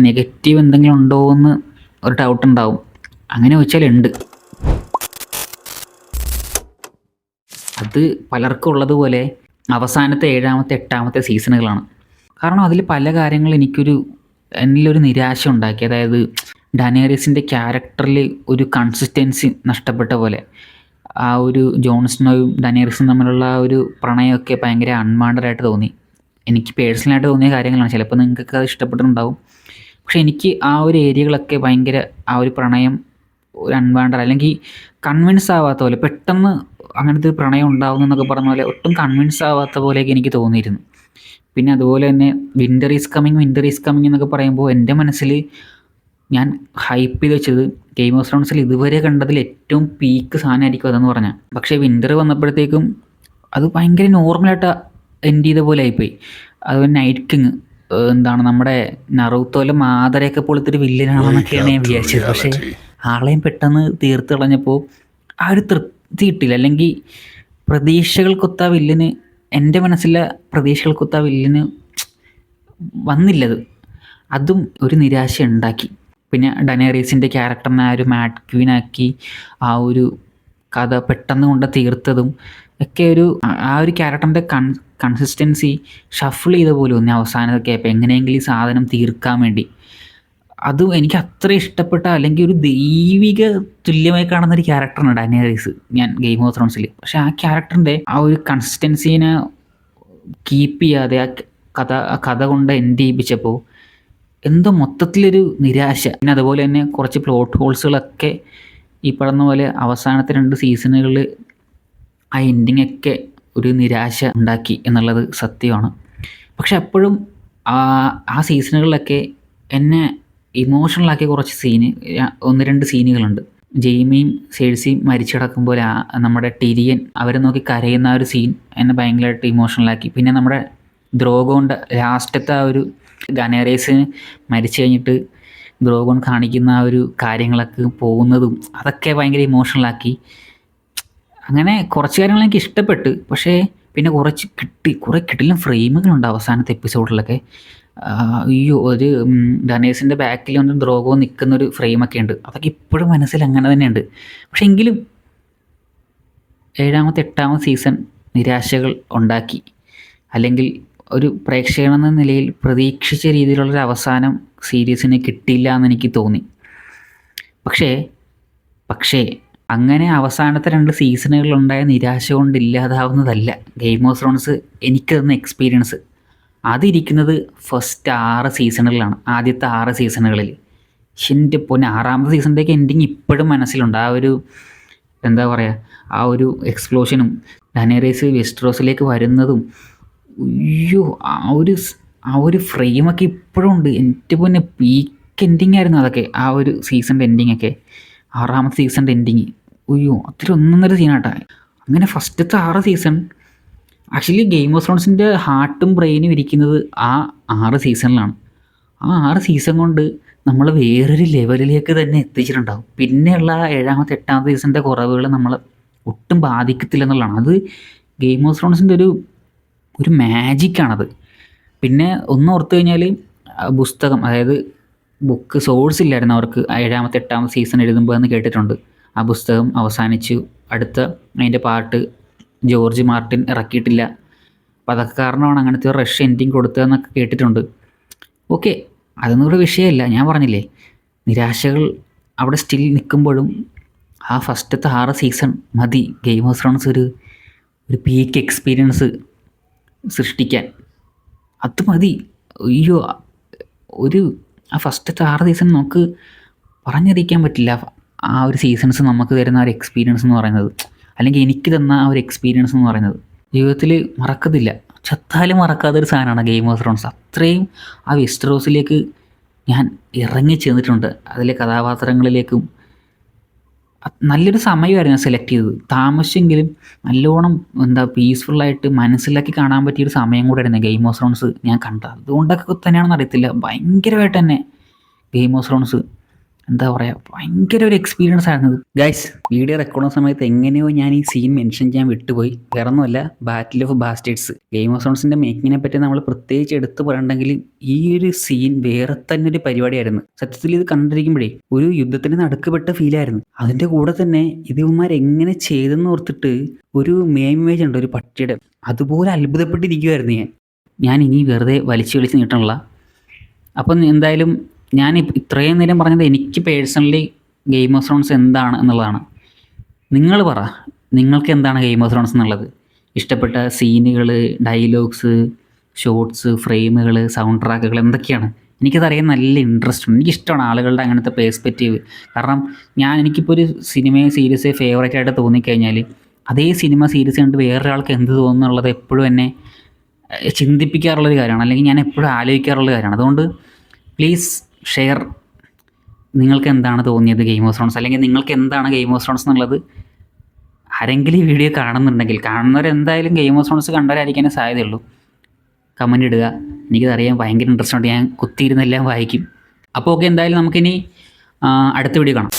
Negative എന്തെങ്കിലും ഉണ്ടോ എന്ന് ഒരു ഡൗട്ട് ഉണ്ടാവും. അങ്ങനെ ചോദിച്ചാൽ ഉണ്ട്. അത് പലർക്കും ഉള്ളതുപോലെ അവസാനത്തെ 7ാമത്തെ 8ാമത്തെ സീസണുകളാണ്. കാരണം അതിൽ പല കാര്യങ്ങൾ എന്നിലൊരു നിരാശ ഉണ്ടാക്കി. അതായത് ഡാനേറിയസിൻ്റെ ക്യാരക്ടറിൽ ഒരു കൺസിസ്റ്റൻസി നഷ്ടപ്പെട്ട പോലെ. ആ ഒരു ജോൺ സ്നോയും ഡാനേറിയസും തമ്മിലുള്ള ആ ഒരു പ്രണയമൊക്കെ ഭയങ്കര അൺവാണ്ടഡായിട്ട് തോന്നി. എനിക്ക് പേഴ്സണലായിട്ട് തോന്നിയ കാര്യങ്ങളാണ്. ചിലപ്പോൾ നിങ്ങൾക്കൊക്കെ അത് ഇഷ്ടപ്പെട്ടിട്ടുണ്ടാവും. പക്ഷെ എനിക്ക് ആ ഒരു ഏരിയകളൊക്കെ ഭയങ്കര ആ ഒരു പ്രണയം ഒരു അൺവാണ്ടഡ്, അല്ലെങ്കിൽ കൺവിൻസ് ആവാത്ത പോലെ, പെട്ടെന്ന് അങ്ങനത്തെ ഒരു പ്രണയം ഉണ്ടാവുന്നു എന്നൊക്കെ പറഞ്ഞ പോലെ ഒട്ടും കൺവിൻസ് ആവാത്ത പോലെയൊക്കെ എനിക്ക് തോന്നിയിരുന്നു. പിന്നെ അതുപോലെ തന്നെ വിൻ്റർ ഈസ് കമ്മിങ് എന്നൊക്കെ പറയുമ്പോൾ എൻ്റെ മനസ്സിൽ ഞാൻ ഹൈപ്പ് ചെയ്ത് വെച്ചത് ഗെയിം ഓഫ് ത്രോൺസിൽ ഇതുവരെ കണ്ടതിൽ ഏറ്റവും പീക്ക് സാധനമായിരിക്കും അതെന്ന് പറഞ്ഞാൽ. പക്ഷേ വിൻ്റർ വന്നപ്പോഴത്തേക്കും അത് ഭയങ്കര നോർമലായിട്ട് എൻഡ് ചെയ്ത പോലെ ആയിപ്പോയി. അതുപോലെ നൈറ്റ് കിങ് എന്താണ് നമ്മുടെ നറൂത്തോലെ മാതരയൊക്കെ പോലത്തൊരു വില്ലനാണെന്നൊക്കെയാണ് ഞാൻ വിചാരിച്ചത്. പക്ഷേ ആളെയും പെട്ടെന്ന് തീർത്ത് കളഞ്ഞപ്പോൾ ആ ഒരു തൃപ്തി കിട്ടില്ല. അല്ലെങ്കിൽ പ്രതീക്ഷകൾക്കൊത്ത വില്ലിന്, എൻ്റെ മനസ്സിലെ പ്രതീക്ഷകൾക്കൊത്ത വില്ലിന് വന്നില്ലത്. അതും ഒരു നിരാശ ഉണ്ടാക്കി. പിന്നെ ഡനേറിയസിൻ്റെ ക്യാരക്ടറിനെ ആ ഒരു മാഡ് ക്വീനാക്കി ആ ഒരു കഥ പെട്ടെന്ന് കൊണ്ട് തീർത്തതും ഒക്കെ ആ ഒരു ക്യാരക്ടറിൻ്റെ കൺസിസ്റ്റൻസി ഷഫിൾ ചെയ്ത പോലെ തോന്നി അവസാനമൊക്കെ ആയപ്പോൾ. എങ്ങനെയെങ്കിലും ഈ സാധനം തീർക്കാൻ വേണ്ടി അതും എനിക്ക് അത്ര ഇഷ്ടപ്പെട്ട, അല്ലെങ്കിൽ ഒരു ദൈവിക തുല്യമായി കാണുന്നൊരു ക്യാരക്ടറാണ് ഡാനേറിയസ് ഞാൻ ഗെയിം ഓഫ് ത്രോൺസിൽ. പക്ഷേ ആ ക്യാരക്ടറിൻ്റെ ആ ഒരു കൺസിസ്റ്റൻസീനെ കീപ്പ് ചെയ്യാതെ ആ കഥ കൊണ്ട് എൻഡ് ചെയ്യിപ്പിച്ചപ്പോൾ എന്തോ മൊത്തത്തിലൊരു നിരാശ. പിന്നെ അതുപോലെ തന്നെ കുറച്ച് പ്ലോട്ട് ഹോൾസുകളൊക്കെ ഈ പറഞ്ഞ പോലെ അവസാനത്തെ 2 സീസണുകളിൽ ആ എൻഡിങ്ങൊക്കെ ഒരു നിരാശ ഉണ്ടാക്കി എന്നുള്ളത് സത്യമാണ്. പക്ഷെ അപ്പോഴും ആ സീസണുകളിലൊക്കെ എന്നെ ഇമോഷണലാക്കിയ കുറച്ച് 1-2 സീനുകളുണ്ട്. ജെയ്മിയും സെഴ്സിയും മരിച്ചു കിടക്കുമ്പോൾ നമ്മുടെ ടിരിയൻ അവരെ നോക്കി കരയുന്ന ആ ഒരു സീൻ എന്നെ ഭയങ്കരമായിട്ട് ഇമോഷണലാക്കി. പിന്നെ നമ്മുടെ ദ്രോഗോൻ്റെ ലാസ്റ്റത്തെ ആ ഒരു ഡാനേറിയസിന് മരിച്ചു കഴിഞ്ഞിട്ട് ദ്രോഗോൺ കാണിക്കുന്ന ആ ഒരു കാര്യങ്ങളൊക്കെ പോകുന്നതും അതൊക്കെ ഭയങ്കര ഇമോഷണലാക്കി. അങ്ങനെ കുറച്ച് കാര്യങ്ങൾ എനിക്ക് ഇഷ്ടപ്പെട്ട്. പക്ഷേ പിന്നെ കുറേ കിടിലൻ ഫ്രെയിമുകളുണ്ട് അവസാനത്തെ എപ്പിസോഡിലൊക്കെ. ഒരു ഡാനേഴ്സിൻ്റെ ബാക്കിൽ വന്ന് ദ്രോഗോ നിൽക്കുന്നൊരു ഫ്രെയിമൊക്കെ ഉണ്ട്. അതൊക്കെ ഇപ്പോഴും മനസ്സിൽ അങ്ങനെ തന്നെയുണ്ട്. പക്ഷെ എങ്കിലും 7ാമത്തെ 8ാമത്തെ സീസൺ നിരാശകൾ ഉണ്ടാക്കി. അല്ലെങ്കിൽ ഒരു പ്രേക്ഷകനെന്ന നിലയിൽ പ്രതീക്ഷിച്ച രീതിയിലുള്ളൊരു അവസാനം സീരീസിന് കിട്ടിയില്ല എന്ന് എനിക്ക് തോന്നി. പക്ഷേ അങ്ങനെ അവസാനത്തെ 2 സീസണുകളിലുണ്ടായ നിരാശ കൊണ്ട് ഇല്ലാതാവുന്നതല്ല ഗെയിം ഓഫ് ത്രോൺസ് എനിക്ക് തന്ന എക്സ്പീരിയൻസ്. അതിരിക്കുന്നത് ഫസ്റ്റ് 6 സീസണുകളിലാണ്. ആദ്യത്തെ 6 സീസണുകളിൽ എൻ്റെ പൊന്നെ, 6ാമത്തെ സീസണിൻ്റെയൊക്കെ എൻഡിങ് ഇപ്പോഴും മനസ്സിലുണ്ട്. ആ ഒരു എന്താ പറയുക, ആ ഒരു എക്സ്പ്ലോഷനും ഡാനേറിയസ് വെസ്റ്ററോസിലേക്ക് വരുന്നതും, അയ്യോ ആ ഒരു ഫ്രെയിമൊക്കെ ഇപ്പോഴും ഉണ്ട്. എൻ്റെ പൊന്നെ പീക്ക് എൻഡിങ് ആയിരുന്നു അതൊക്കെ. ആ ഒരു സീസണിൻ്റെ എൻഡിങ്ങൊക്കെ, 6ാമത്തെ സീസണിൻ്റെ എൻഡിങ്, അയ്യോ അത്ര ഒന്നൊന്നര സീനാട്ടാ. അങ്ങനെ ഫസ്റ്റത്തെ 6 സീസൺ ആക്ച്വലി ഗെയിം ഓഫ് ത്രോൺസിൻ്റെ ഹാർട്ടും ബ്രെയിനും ഇരിക്കുന്നത് ആ 6 സീസണിലാണ്. ആ 6 സീസൺ കൊണ്ട് നമ്മൾ വേറൊരു ലെവലിലേക്ക് തന്നെ എത്തിച്ചിട്ടുണ്ടാകും. പിന്നെയുള്ള 7ാമത്തെ 8ാമത്തെ സീസണിൻ്റെ കുറവുകൾ നമ്മൾ ഒട്ടും ബാധിക്കത്തില്ല എന്നുള്ളതാണ്. അത് ഗെയിം ഓഫ് ത്രോൺസിൻ്റെ ഒരു മാജിക്കാണത്. പിന്നെ ഒന്ന് ഓർത്ത് കഴിഞ്ഞാൽ പുസ്തകം, അതായത് ബുക്ക് സോഴ്സ് ഇല്ലായിരുന്നു അവർക്ക് 7ാമത്തെ 8ാമത്തെ സീസൺ എഴുതുമ്പോൾ എന്ന് കേട്ടിട്ടുണ്ട്. ആ പുസ്തകം അവസാനിച്ചു. അതിൻ്റെ പാർട്ട് ജോർജ് മാർട്ടിൻ ഇറക്കിയിട്ടില്ല. അപ്പോൾ അതൊക്കെ കാരണമാണ് അങ്ങനത്തെ ഒരു റഷ് എൻഡിങ് കൊടുത്തതെന്നൊക്കെ കേട്ടിട്ടുണ്ട്. ഓക്കെ, അതൊന്നും ഇവിടെ വിഷയമല്ല. ഞാൻ പറഞ്ഞില്ലേ, നിരാശകൾ അവിടെ സ്റ്റിൽ നിൽക്കുമ്പോഴും ആ ഫസ്റ്റത്തെ 6 സീസൺ മതി ഗെയിം ഓഫ് ത്രോൺസ് ഒരു പീക്ക് എക്സ്പീരിയൻസ് സൃഷ്ടിക്കാൻ. അത് മതി. അയ്യോ, ആ ഫസ്റ്റത്തെ 6 സീസൺ നമുക്ക് പറഞ്ഞറിയിക്കാൻ പറ്റില്ല. ആ ഒരു സീസൺസ് നമുക്ക് തരുന്ന ഒരു എക്സ്പീരിയൻസ് എന്ന് പറയുന്നത്, അല്ലെങ്കിൽ എനിക്ക് തന്ന ആ ഒരു എക്സ്പീരിയൻസ് എന്ന് പറയുന്നത് ജീവിതത്തിൽ മറക്കത്തില്ല. ചത്താലും മറക്കാത്തൊരു സാധനമാണ് ഗെയിം ഓഫ് ത്രോൺസ്. അത്രയും ആ വെസ്റ്ററോസിലേക്ക് ഞാൻ ഇറങ്ങി ചെന്നിട്ടുണ്ട്. അതിലെ കഥാപാത്രങ്ങളിലേക്കും. നല്ലൊരു സമയമായിരുന്നു സെലക്ട് ചെയ്തത്. താമസിച്ചെങ്കിലും നല്ലോണം പീസ്ഫുള്ളായിട്ട് മനസ്സിലാക്കി കാണാൻ പറ്റിയൊരു സമയം കൂടെ ആയിരുന്നു ഗെയിം ഓഫ് ത്രോൺസ് ഞാൻ കണ്ടത്. അതുകൊണ്ടൊക്കെ തന്നെയാണെന്ന് അറിയത്തില്ല, ഭയങ്കരമായിട്ട് തന്നെ ഗെയിം ഓഫ് ത്രോൺസ് എന്താ പറയുക, ഭയങ്കര ഒരു എക്സ്പീരിയൻസ് ആയിരുന്നു ഇത്. ഗൈസ്, വീഡിയോ റെക്കോർഡ് ചെയ്യുന്ന സമയത്ത് എങ്ങനെയോ ഞാൻ ഈ സീൻ മെൻഷൻ ചെയ്യാൻ വിട്ടുപോയി. വേറെ ഒന്നുമല്ല, battle of bastards. Game of ത്രോൺസിൻ്റെ മേക്കിങ്ങിനെ പറ്റി നമ്മൾ പ്രത്യേകിച്ച് എടുത്ത് പറയണമെങ്കിൽ ഈ ഒരു സീൻ വേറെ തന്നെ ഒരു പരിപാടിയായിരുന്നു. സത്യത്തിൽ ഇത് കണ്ടിരിക്കുമ്പോഴേ ഒരു യുദ്ധത്തിന് നടുക്കപ്പെട്ട ഫീലായിരുന്നു. അതിൻ്റെ കൂടെ തന്നെ ഇവന്മാർ എങ്ങനെ ചെയ്തെന്ന് ഓർത്തിട്ട് ഒരു ഇമേജ് ഉണ്ട് ഒരു പട്ടിയുടെ, അതുപോലെ അത്ഭുതപ്പെട്ടിരിക്കുമായിരുന്നു ഞാൻ ഇനി വെറുതെ വലിച്ചു നീട്ടണില്ല. അപ്പം എന്തായാലും ഞാൻ ഇത്രയും നേരം പറഞ്ഞത് എനിക്ക് പേഴ്സണലി ഗെയിം ഓഫ് ത്രോൺസ് എന്താണ് എന്നുള്ളതാണ്. നിങ്ങൾ പറ, നിങ്ങൾക്ക് എന്താണ് ഗെയിം ഓഫ് ത്രോൺസ് എന്നുള്ളത്? ഇഷ്ടപ്പെട്ട സീനുകൾ, ഡയലോഗ്സ്, ഷോട്ട്സ്, ഫ്രെയിമുകൾ, സൗണ്ട് ട്രാക്കുകൾ എന്തൊക്കെയാണ്? എനിക്കതറിയാൻ നല്ല ഇൻട്രസ്റ്റ് ഉണ്ട്. എനിക്കിഷ്ടമാണ് ആളുകളുടെ അങ്ങനത്തെ പേഴ്സ്പെക്റ്റീവ്. കാരണം എനിക്കിപ്പോൾ ഒരു സിനിമയോ സീരീസ് ഫേവറേറ്റ് ആയിട്ട് തോന്നിക്കഴിഞ്ഞാൽ അതേ സിനിമ സീരീസ് കണ്ട് വേറൊരാൾക്ക് എന്ത് തോന്നുന്നു എന്നുള്ളത് എപ്പോഴും എന്നെ ചിന്തിപ്പിക്കാറുള്ളൊരു കാര്യമാണ്, അല്ലെങ്കിൽ ഞാൻ എപ്പോഴും ആലോചിക്കാറുള്ള കാര്യമാണ്. അതുകൊണ്ട് പ്ലീസ് ഷെയർ, നിങ്ങൾക്ക് എന്താണ് തോന്നിയത് ഗെയിം ഓഫ് ത്രോൺസ്, അല്ലെങ്കിൽ നിങ്ങൾക്ക് എന്താണ് ഗെയിം ഓഫ് ത്രോൺസ് എന്നുള്ളത്. ആരെങ്കിലും ഈ വീഡിയോ കാണുന്നുണ്ടെങ്കിൽ, കാണുന്നവരെന്തായാലും ഗെയിം ഓഫ് ത്രോൺസ് കണ്ടവരായിരിക്കാനേ സാധ്യതയുള്ളൂ. കമൻ്റ് ഇടുക, എനിക്കതറിയാൻ ഭയങ്കര ഇൻട്രസ്റ്റ് ഉണ്ട്. ഞാൻ കുത്തിയിരുന്നെല്ലാം വായിക്കും. അപ്പോൾ ഓക്കെ, എന്തായാലും നമുക്കിനി അടുത്ത വീഡിയോ കാണാം.